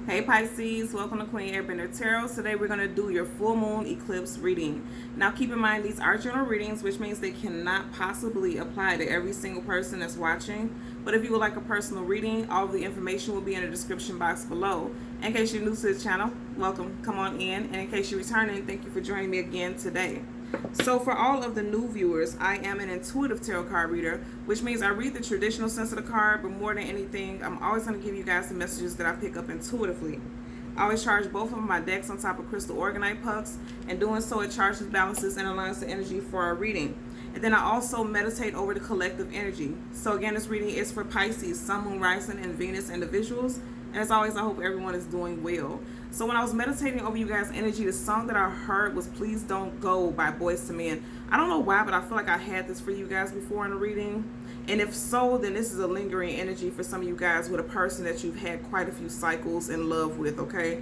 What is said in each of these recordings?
Hey Pisces, welcome to Queen Airbender Tarot. Today we're going to do your full moon eclipse reading. Now keep in mind these are general readings, which means they cannot possibly apply to every single person that's watching. But if you would like a personal reading, all of the information will be in the description box below. In case you're new to the channel, welcome, come on in. And in case you're returning, thank you for joining me again today. So for all of the new viewers, I am an intuitive tarot card reader, which means I read the traditional sense of the card, but more than anything, I'm always going to give you guys the messages that I pick up intuitively. I always charge both of my decks on top of crystal organite pucks, and doing so it charges, balances, and aligns the energy for our reading. And then I also meditate over the collective energy. So again, this reading is for Pisces, Sun, Moon, Rising, and Venus individuals. And as always, I hope everyone is doing well. So when I was meditating over you guys' energy, the song that I heard was Please Don't Go by Boyz II Men. I don't know why, but I feel like I had this for you guys before in the reading. And if so, then this is a lingering energy for some of you guys with a person that you've had quite a few cycles in love with, okay?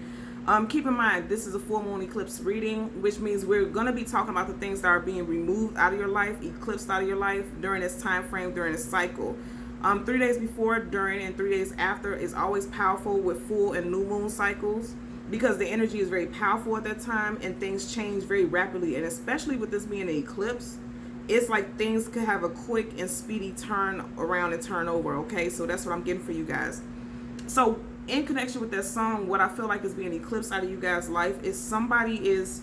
Keep in mind, this is a full moon eclipse reading, which means we're going to be talking about the things that are being removed out of your life, eclipsed out of your life during this time frame, during this cycle. 3 days before, during, and 3 days after is always powerful with full and new moon cycles, because the energy is very powerful at that time and things change very rapidly. And especially with this being an eclipse, it's like things could have a quick and speedy turn around and turn over, okay? So that's what I'm getting for you guys. So in connection with that song, what I feel like is being eclipsed out of you guys' life is somebody is,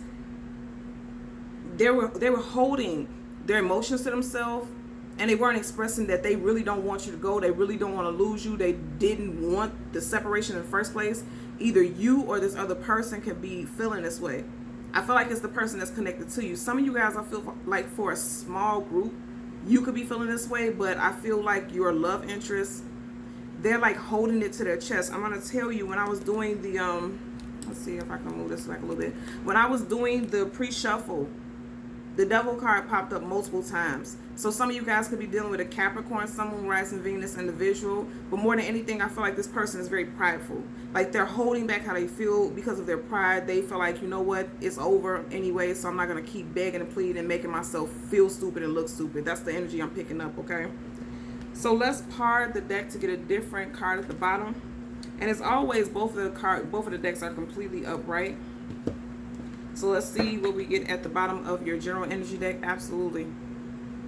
they were holding their emotions to themselves, and they weren't expressing that they really don't want you to go. They really don't want to lose you. They didn't want the separation in the first place. Either you or this other person could be feeling this way. I feel like it's the person that's connected to you. Some of you guys, I feel like for a small group, you could be feeling this way, but I feel like your love interest, they're like holding it to their chest. I'm going to tell you, when I was doing the, let's see if I can move this back a little bit. When I was doing the pre-shuffle, the devil card popped up multiple times. So some of you guys could be dealing with a Capricorn, Sun, Moon, Rising, Venus individual. But more than anything, I feel like this person is very prideful. Like they're holding back how they feel because of their pride. They feel like, you know what, it's over anyway, so I'm not going to keep begging and pleading and making myself feel stupid and look stupid. That's the energy I'm picking up, okay? So let's par the deck to get a different card at the bottom. And as always, both of the decks are completely upright. So let's see what we get at the bottom of your general energy deck. Absolutely.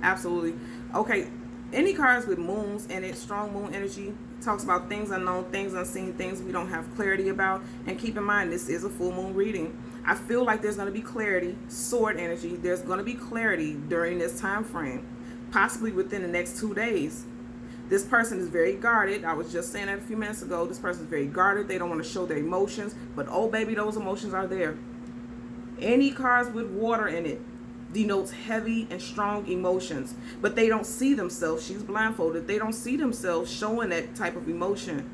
Absolutely. Okay, any cards with moons in it, strong moon energy, talks about things unknown, things unseen, things we don't have clarity about. And keep in mind, this is a full moon reading. I feel like there's going to be clarity, sword energy. There's going to be clarity during this time frame, possibly within the next 2 days. This person is very guarded. I was just saying that a few minutes ago. This person is very guarded. They don't want to show their emotions. But oh, baby, those emotions are there. Any cards with water in it denotes heavy and strong emotions, but they don't see themselves. She's blindfolded. They don't see themselves showing that type of emotion.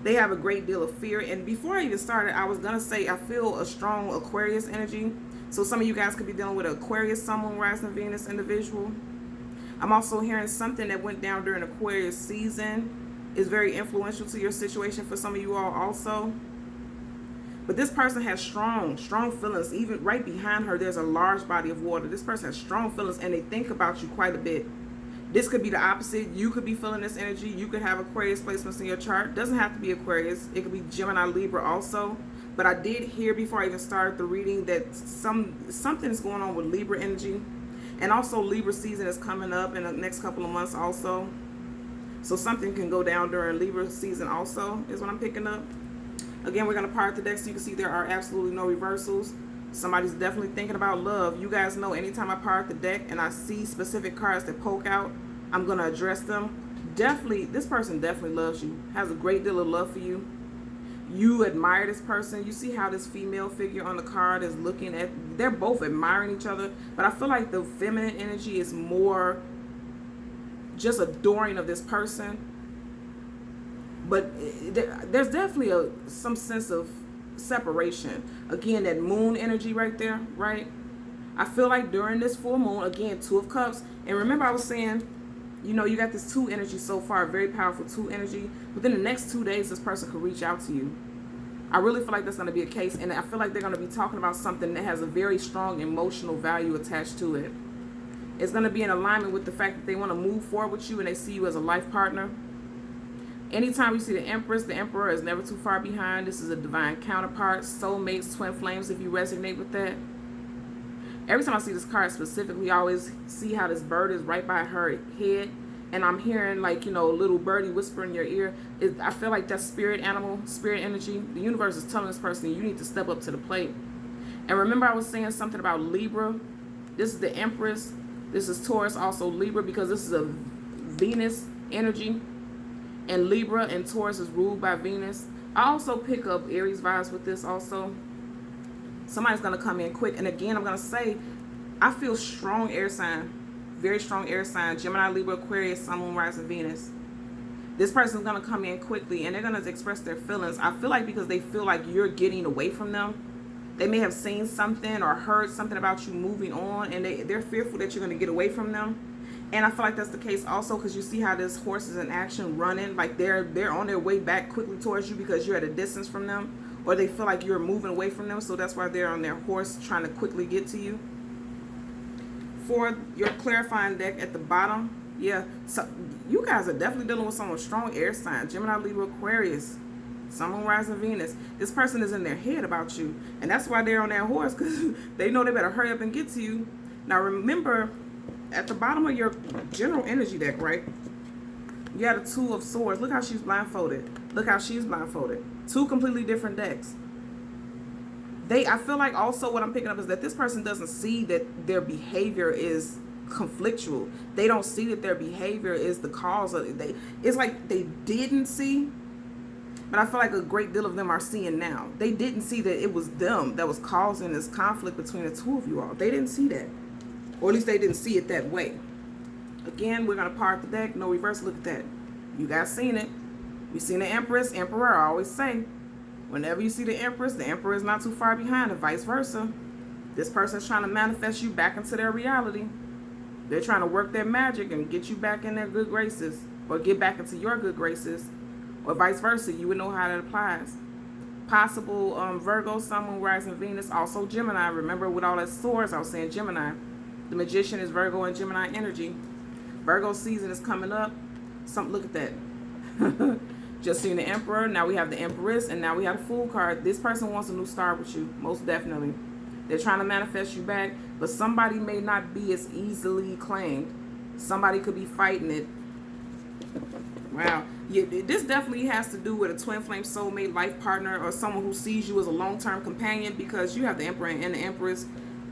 They have a great deal of fear. And before I even started, I was going to say I feel a strong Aquarius energy. So some of you guys could be dealing with an Aquarius, Sun, Moon, Rising, Venus individual. I'm also hearing something that went down during Aquarius season is very influential to your situation for some of you all also. But this person has strong feelings. Even right behind her, there's a large body of water. This person has strong feelings, and they think about you quite a bit. This could be the opposite. You could be feeling this energy. You could have Aquarius placements in your chart. Doesn't have to be Aquarius. It could be Gemini, Libra also. But I did hear before I even started the reading that something is going on with Libra energy. And also Libra season is coming up in the next couple of months also. So something can go down during Libra season also is what I'm picking up. Again, we're going to part the deck so you can see there are absolutely no reversals. Somebody's definitely thinking about love. You guys know anytime I part the deck and I see specific cards that poke out, I'm going to address them. Definitely, this person definitely loves you, has a great deal of love for you. You admire this person. You see how this female figure on the card is looking at, they're both admiring each other. But I feel like the feminine energy is more just adoring of this person. But there's definitely some sense of separation. Again, that moon energy right there, right? I feel like during this full moon, again, 2 of Cups. And remember I was saying, you know, you got this 2 energy so far, very powerful 2 energy. Within the next 2 days, this person could reach out to you. I really feel like that's going to be a case. And I feel like they're going to be talking about something that has a very strong emotional value attached to it. It's going to be in alignment with the fact that they want to move forward with you and they see you as a life partner. Anytime you see the Empress, the Emperor is never too far behind. This is a divine counterpart, soulmates, twin flames, if you resonate with that. Every time I see this card specifically, I always see how this bird is right by her head. And I'm hearing, like, you know, a little birdie whisper in your ear. I feel like that's spirit animal, spirit energy. The universe is telling this person, you need to step up to the plate. And remember I was saying something about Libra. This is the Empress. This is Taurus, also Libra, because this is a Venus energy. And Libra and Taurus is ruled by Venus. I also pick up Aries vibes with this also. Somebody's going to come in quick. And again, I'm going to say, I feel strong air sign. Very strong air sign. Gemini, Libra, Aquarius, Sun, Moon, Rising, Venus. This person's going to come in quickly and they're going to express their feelings. I feel like because they feel like you're getting away from them. They may have seen something or heard something about you moving on. And they're fearful that you're going to get away from them. And I feel like that's the case also because you see how this horse is in action running. Like they're on their way back quickly towards you because you're at a distance from them. Or they feel like you're moving away from them. So that's why they're on their horse trying to quickly get to you. For your clarifying deck at the bottom. Yeah. So you guys are definitely dealing with someone strong air sign. Gemini, Libra, Aquarius. Sun, Moon, Rising, Venus. This person is in their head about you. And that's why they're on their horse. Because they know they better hurry up and get to you. Now remember, at the bottom of your general energy deck, right? You got a Two of Swords. Look how she's blindfolded. Look how she's blindfolded. Two completely different decks. I feel like also what I'm picking up is that this person doesn't see that their behavior is conflictual. They don't see that their behavior is the cause of it. It's like they didn't see, but I feel like a great deal of them are seeing now. They didn't see that it was them that was causing this conflict between the two of you all. They didn't see that. Or at least they didn't see it that way. Again, we're going to part the deck. No reverse. Look at that. You guys seen it. You seen the Empress, Emperor. I always say, whenever you see the Empress, the Emperor is not too far behind, and vice versa. This person's trying to manifest you back into their reality. They're trying to work their magic and get you back in their good graces, or get back into your good graces, or vice versa. You would know how that applies. Possible Virgo, Sun, Moon, Rising, Venus, also Gemini. Remember with all that swords, I was saying Gemini. The Magician is Virgo and Gemini energy. Virgo season is coming up. Look at that. Just seen the Emperor. Now we have the Empress. And now we have the Fool card. This person wants a new start with you. Most definitely. They're trying to manifest you back. But somebody may not be as easily claimed. Somebody could be fighting it. Wow. Yeah, this definitely has to do with a twin flame soulmate, life partner, or someone who sees you as a long-term companion, because you have the Emperor and the Empress.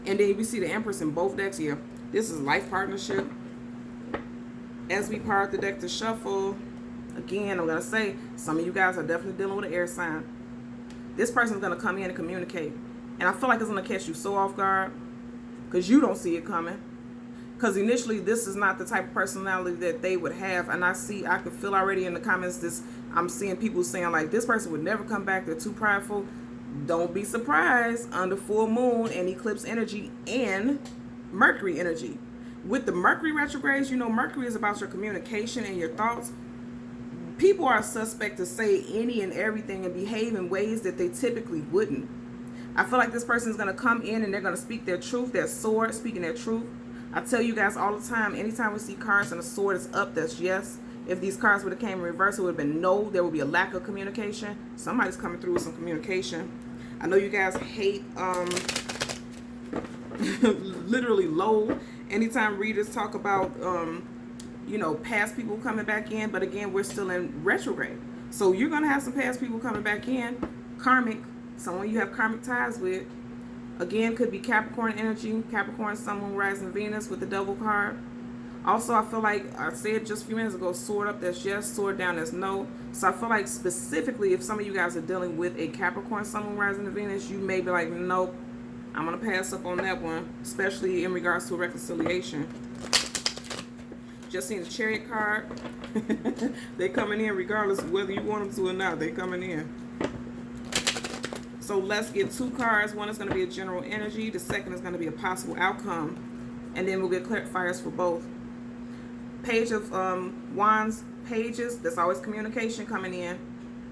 And then we see the Empress in both decks here. This is life partnership. As we part the deck to shuffle, again, I'm going to say, some of you guys are definitely dealing with an air sign. This person's going to come in and communicate. And I feel like it's going to catch you so off guard because you don't see it coming. Because initially, this is not the type of personality that they would have. And I can feel already in the comments, I'm seeing people saying, like, this person would never come back. They're too prideful. Don't be surprised under full moon and eclipse energy and Mercury energy. With the Mercury retrogrades, you know, Mercury is about your communication and your thoughts. People are suspect to say any and everything and behave in ways that they typically wouldn't. I feel like this person is going to come in and they're going to speak their truth, their sword, speaking their truth. I tell you guys all the time, anytime we see cards and a sword is up, that's yes. If these cards would have came in reverse, it would have been no. There would be a lack of communication. Somebody's coming through with some communication. I know you guys hate literally low. Anytime readers talk about, you know, past people coming back in. But again, we're still in retrograde. So you're going to have some past people coming back in. Karmic, someone you have karmic ties with. Again, could be Capricorn energy. Capricorn, Sun, Moon, Rising, Venus with the Devil card. Also, I feel like I said just a few minutes ago, sword up, that's yes, sword down, that's no. So I feel like specifically if some of you guys are dealing with a Capricorn, Sun, Moon, Rising, Venus, you may be like, nope, I'm going to pass up on that one, especially in regards to a reconciliation. Just seen the Chariot card. They're coming in regardless of whether you want them to or not. They're coming in. So let's get two cards. One is going to be a general energy. The second is going to be a possible outcome. And then we'll get clarifiers for both. Page of Wands pages. There's always communication coming in.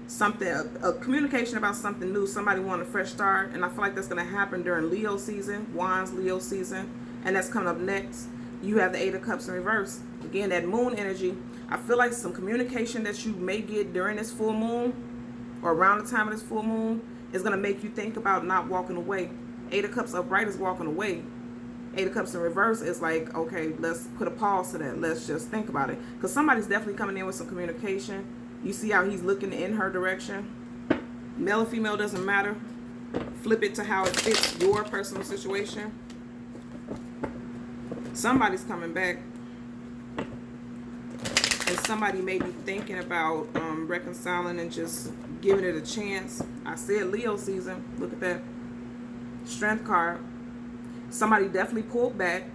Something, a communication about something new. Somebody want a fresh start. And I feel like that's going to happen during Leo season. Wands, Leo season. And that's coming up next. You have the Eight of Cups in reverse. Again, that moon energy. I feel like some communication that you may get during this full moon or around the time of this full moon is going to make you think about not walking away. 8 of Cups upright is walking away. 8 of Cups in reverse is like, okay, let's put a pause to that. Let's just think about it. Because somebody's definitely coming in with some communication. You see how he's looking in her direction. Male or female doesn't matter. Flip it to how it fits your personal situation. Somebody's coming back. And somebody may be thinking about reconciling and just giving it a chance. I said Leo season. Look at that. Strength card. Somebody definitely pulled back.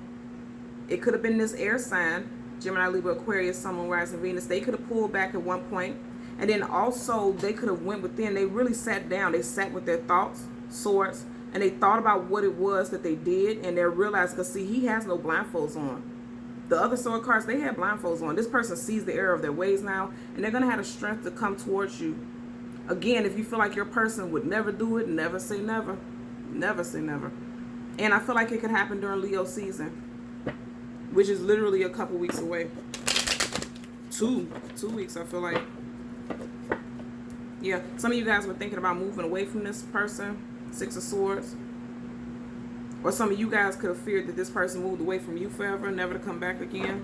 It could have been this air sign. Gemini, Libra, Aquarius, Sun, Moon, Rising, Venus. They could have pulled back at one point. And then also they could have went within. They really sat down. They sat with their thoughts, swords. And they thought about what it was that they did. And they realized, because see, he has no blindfolds on. The other sword cards, they had blindfolds on. This person sees the error of their ways now. And they're going to have the strength to come towards you. Again, if you feel like your person would never do it, never say never. Never say never. And I feel like it could happen during Leo season, which is literally a couple weeks away. Two weeks, I feel like. Yeah, some of you guys were thinking about moving away from this person. 6 of Swords. Or some of you guys could have feared that this person moved away from you forever, never to come back again.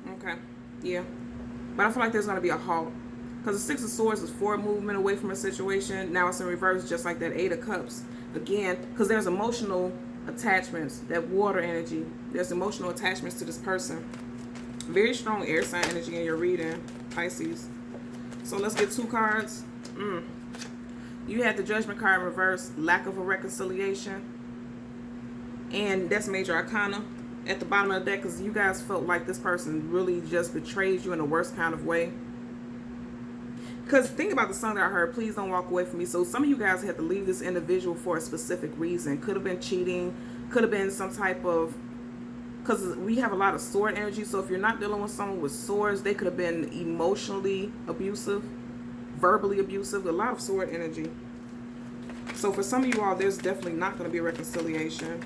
Okay, yeah. But I feel like there's going to be a halt. Because the 6 of Swords is forward movement away from a situation. Now it's in reverse, just like that 8 of Cups. Again, because there's emotional attachments, that water energy. There's emotional attachments to this person. Very strong air sign energy in your reading, Pisces. So let's get 2 cards. You had the Judgment card in reverse, lack of a reconciliation. And that's Major Arcana at the bottom of the deck, because you guys felt like this person really just betrayed you in the worst kind of way. Because think about the song that I heard, Please Don't Walk Away From Me. So some of you guys had to leave this individual for a specific reason. Could have been cheating. Could have been some type of... Because we have a lot of sword energy. So if you're not dealing with someone with swords, they could have been emotionally abusive, verbally abusive. A lot of sword energy. So for some of you all, there's definitely not going to be a reconciliation.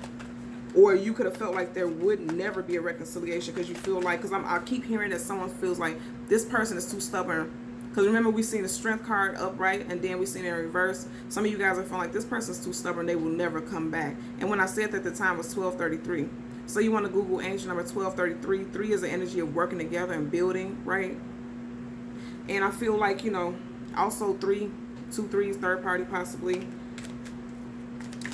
Or you could have felt like there would never be a reconciliation because you feel like... Because I keep hearing that someone feels like this person is too stubborn. Because remember, we seen the Strength card upright, and then we seen it in reverse. Some of you guys are feeling like this person's too stubborn, they will never come back. And when I said that, the time was 1233. So you want to Google angel number 1233. 3 is the energy of working together and building, right? And I feel like, you know, also 2 3s, third party possibly.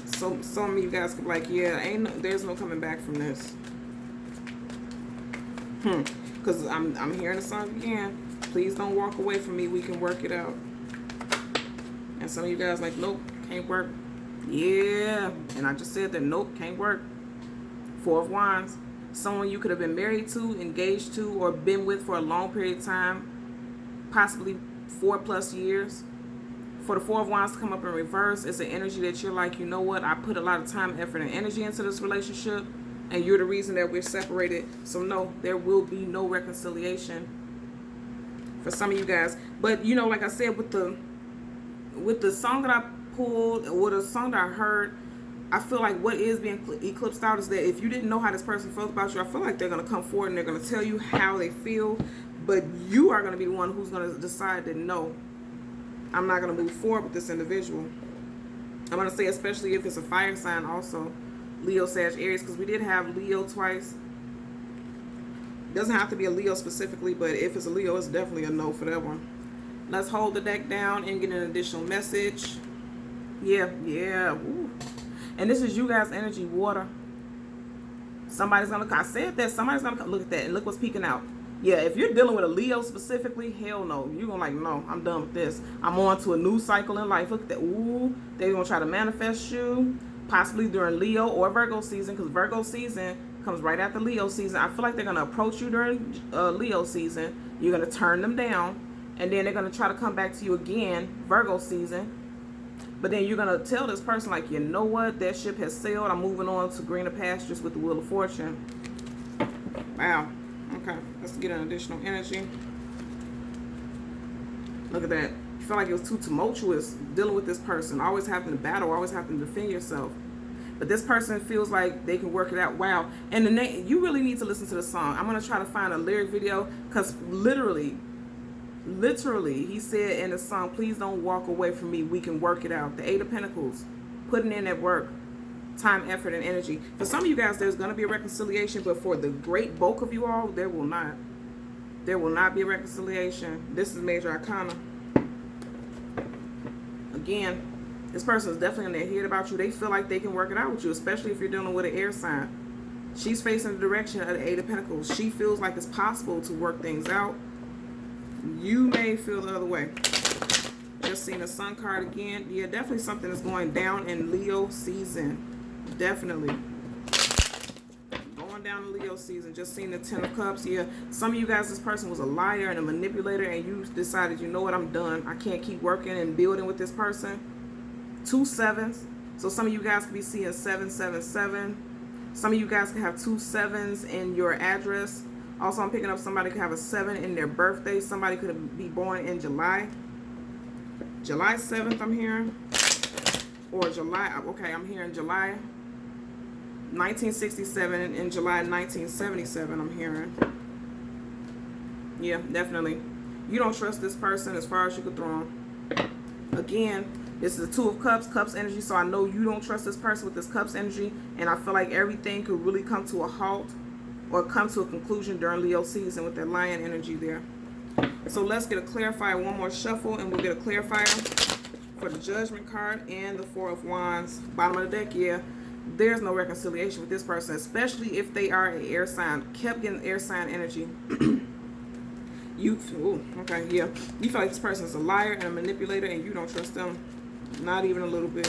So some of you guys could be like, yeah, there's no coming back from this. Because I'm hearing the song again. Please don't walk away from me. We can work it out. And some of you guys like, nope, can't work. Yeah. And I just said that, nope, can't work. 4 of Wands. Someone you could have been married to, engaged to, or been with for a long period of time. Possibly 4+ years. For the 4 of Wands to come up in reverse, it's an energy that you're like, you know what? I put a lot of time, effort, and energy into this relationship. And you're the reason that we're separated. So no, there will be no reconciliation for some of you guys. But you know, like I said, with the song that I pulled, or the song that I heard, I feel like what is being eclipsed out is that if you didn't know how this person felt about you, I feel like they're going to come forward and they're going to tell you how they feel. But you are going to be the one who's going to decide that no, I'm not going to move forward with this individual. I'm going to say especially if it's a fire sign also. Leo, Sag, Aries, because we did have Leo twice. Doesn't have to be a Leo specifically, but if it's a Leo, it's definitely a no for that one. Let's hold the deck down and get an additional message. Yeah. Ooh. And this is you guys' energy, water. Somebody's going to... I said that. Somebody's going to... Look at that. And look what's peeking out. Yeah, if you're dealing with a Leo specifically, hell no. You're going to like, no, I'm done with this. I'm on to a new cycle in life. Look at that. Ooh. They're going to try to manifest you. Possibly during Leo or Virgo season. Because Virgo season comes right after Leo season. I feel like they're going to approach you during Leo season. You're going to turn them down. And then they're going to try to come back to you again, Virgo season. But then you're going to tell this person, like, you know what? That ship has sailed. I'm moving on to greener pastures with the Wheel of Fortune. Wow. Okay. Let's get an additional energy. Look at that. You feel like it was too tumultuous dealing with this person. Always having to battle. Always having to defend yourself. But this person feels like they can work it out. Wow. And the name, you really need to listen to the song. I'm going to try to find a lyric video, because literally, he said in the song, please don't walk away from me. We can work it out. The Eight of Pentacles, putting in that work, time, effort, and energy. For some of you guys, there's going to be a reconciliation, but for the great bulk of you all, there will not. There will not be a reconciliation. This is Major Arcana. Again, this person is definitely in their head about you. They feel like they can work it out with you, especially if you're dealing with an air sign. She's facing the direction of the Eight of Pentacles. She feels like it's possible to work things out. You may feel the other way. Just seen the Sun card again. Yeah, definitely something is going down in Leo season. Definitely. Going down in Leo season. Just seen the Ten of Cups. Yeah, some of you guys, this person was a liar and a manipulator, and you decided, you know what, I'm done. I can't keep working and building with this person. 2 sevens. So some of you guys could be seeing 777. Some of you guys could have 2 sevens in your address. Also, I'm picking up somebody could have a 7 in their birthday. Somebody could be born in July. July 7th, I'm hearing. Or July, okay, I'm hearing July 1967 and July 1977, I'm hearing. Yeah, definitely. You don't trust this person as far as you could throw them. Again, this is the Two of Cups, Cups energy, so I know you don't trust this person with this Cups energy, and I feel like everything could really come to a halt or come to a conclusion during Leo season with that Lion energy there. So let's get a clarifier, one more shuffle, and we'll get a clarifier for the Judgment card and the Four of Wands. Bottom of the deck, yeah, there's no reconciliation with this person, especially if they are an air sign. Kept getting air sign energy. Okay, yeah. You feel like this person is a liar and a manipulator, and you don't trust them. Not even a little bit.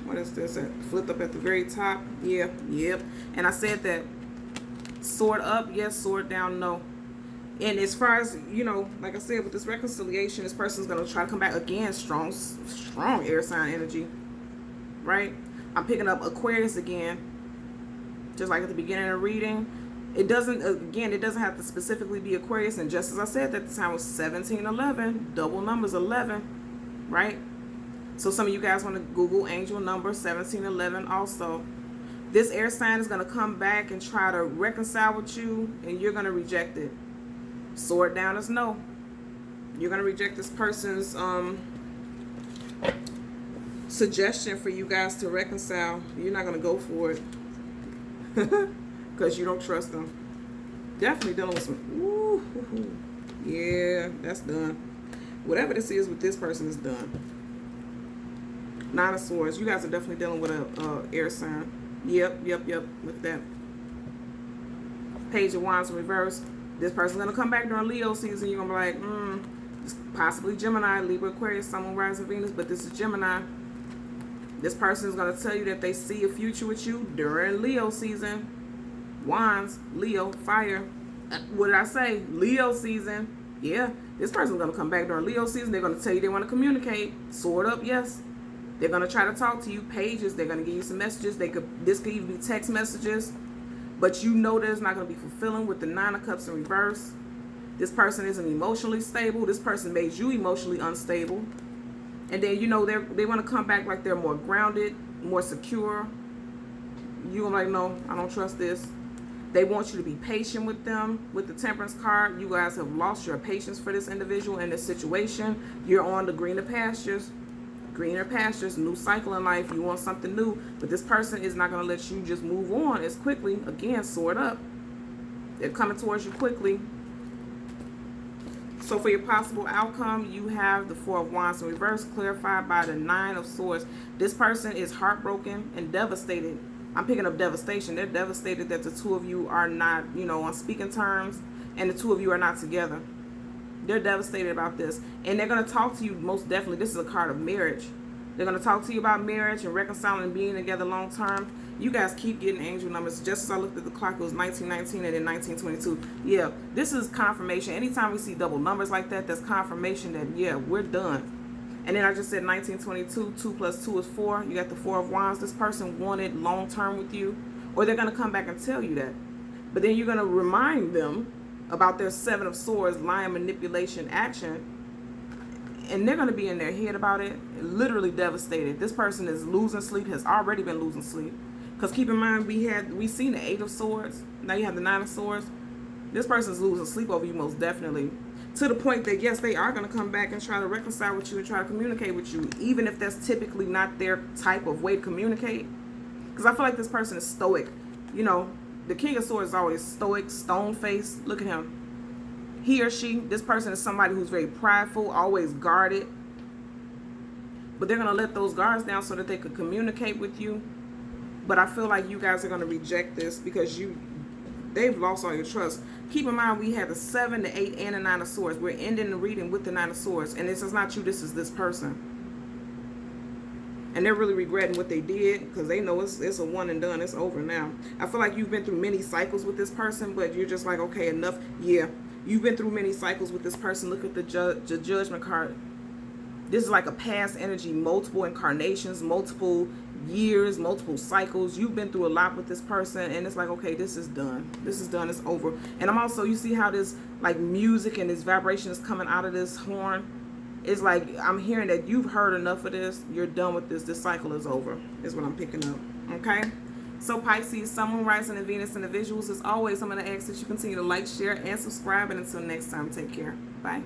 What is this? Flipped up at the very top. Yeah, yep. And I said that sword up, yes, sword down, no. And as far as, you know, like I said, with this reconciliation, this person's going to try to come back again, strong air sign energy, right? I'm picking up Aquarius again, just like at the beginning of the reading. It doesn't, again, it doesn't have to specifically be Aquarius. And just as I said, at the time was 1711, double numbers 11, right? So some of you guys want to Google angel number 1711 also. This air sign is going to come back and try to reconcile with you, and you're going to reject it. Sword down is no. You're going to reject this person's suggestion for you guys to reconcile. You're not going to go for it because you don't trust them. Definitely dealing with some, yeah, that's done. Whatever this is with this person is done. Nine of Swords. You guys are definitely dealing with a air sign. Yep. With that. Page of Wands in reverse. This person's going to come back during Leo season. You're going to be like, it's possibly Gemini, Libra, Aquarius, Sun, Rising, Venus, but this is Gemini. This person is going to tell you that they see a future with you during Leo season. Wands, Leo, fire. What did I say? Leo season. Yeah. This person's going to come back during Leo season. They're going to tell you they want to communicate. Sword up, yes. They're going to try to talk to you. Pages. They're going to give you some messages. This could even be text messages. But you know that it's not going to be fulfilling with the Nine of Cups in reverse. This person isn't emotionally stable. This person made you emotionally unstable. And then, you know, they want to come back like they're more grounded, more secure. You're like, no, I don't trust this. They want you to be patient with them. With the Temperance card, you guys have lost your patience for this individual in this situation. You're on the greener pastures. Greener pastures, new cycle in life. You want something new. But this person is not going to let you just move on as quickly. Again, sword up. They're coming towards you quickly. So for your possible outcome, you have the Four of Wands in reverse, clarified by the Nine of Swords. This person is heartbroken and devastated. I'm picking up devastation. They're devastated that the two of you are not, you know, on speaking terms, and the two of you are not together. They're devastated about this. And they're going to talk to you most definitely. This is a card of marriage. They're going to talk to you about marriage and reconciling and being together long term. You guys keep getting angel numbers. Just as I looked at the clock, it was 1919 and then 1922. Yeah, this is confirmation. Anytime we see double numbers like that, that's confirmation that, yeah, we're done. And then I just said 1922, 2 plus 2 is 4. You got the Four of Wands. This person wanted long term with you, or they're going to come back and tell you that. But then you're going to remind them about their Seven of Swords, lying, manipulation, action. and they're going to be in their head about it, literally devastated. This person is losing sleep, has already been losing sleep. Because keep in mind, we seen the 8 of Swords. Now you have the 9 of Swords. This person's losing sleep over you most definitely. To the point that, yes, they are going to come back and try to reconcile with you and try to communicate with you, even if that's typically not their type of way to communicate. Because I feel like this person is stoic. You know, the King of Swords is always stoic, stone-faced. Look at him. He or she, this person is somebody who's very prideful, always guarded. But they're going to let those guards down so that they could communicate with you. But I feel like you guys are going to reject this because they've lost all your trust. Keep in mind, we have the 7, the 8, and the 9 of Swords. We're ending the reading with the 9 of Swords. And this is not you, this is this person. And they're really regretting what they did because they know it's a one and done. It's over now. I feel like you've been through many cycles with this person, but you're just like, okay, enough. Yeah, you've been through many cycles with this person. Look at the Judgment card. This is like a past energy, multiple incarnations, multiple years, multiple cycles. You've been through a lot with this person, and it's like, okay, this is done. This is done. It's over. And I'm also, you see how this like music and this vibration is coming out of this horn? It's like I'm hearing that you've heard enough of this. You're done with this. This cycle is over, is what I'm picking up. Okay? So Pisces, Sun, Moon, Rising, and Venus in the visuals. As always, I'm going to ask that you continue to like, share, and subscribe. And until next time, take care. Bye.